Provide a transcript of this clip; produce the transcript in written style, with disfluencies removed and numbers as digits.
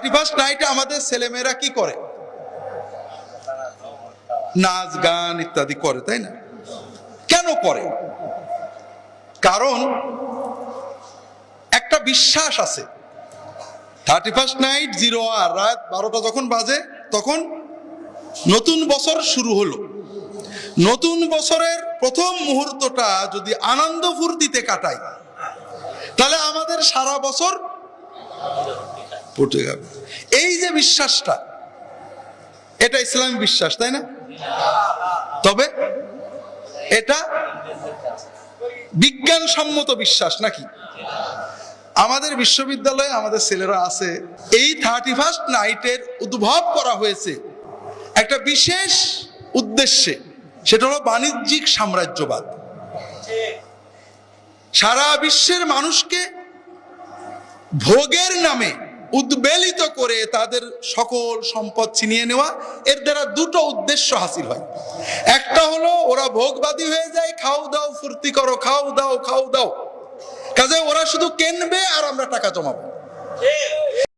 31st নাইটে আমাদের ছেলেমেয়েরা কি করে? নাচ গান ইত্যাদি করে, তাই না? কেন করে? কারণ একটা বিশ্বাস আছে, 31st নাইট 0 আর রাত 12টা যখন বাজে তখন নতুন বছর শুরু হলো। নতুন বছরের প্রথম মুহূর্তটা যদি আনন্দ ফুর্তিতে কাটাই তাহলে আমাদের সারা বছর পড়ে যাবে। এই যে বিশ্বাসটা, এটা ইসলামী বিশ্বাস, তাই না? তবে এটা বিজ্ঞানসম্মত বিশ্বাস নাকি? আমাদের বিশ্ববিদ্যালয়ে আমাদের ছেলেরা আছে, এই 31st নাইটের উদ্ভব করা হয়েছে একটা বিশেষ উদ্দেশ্যে, সেটা হলো বাণিজ্যিক সাম্রাজ্যবাদ। সারা বিশ্বের মানুষকে ভোগের নামে উদ্বেলিত করে তাদের সকল সম্পদ ছিনিয়ে নেওয়া, এর দ্বারা দুটো উদ্দেশ্য হাসিল হয়। একটা হলো ওরা ভোগবাদী হয়ে যায়, খাও দাও ফুর্তি করো, খাও দাও খাও দাও, কাজে ওরা শুধু কেনবে আর আমরা টাকা জমাবো।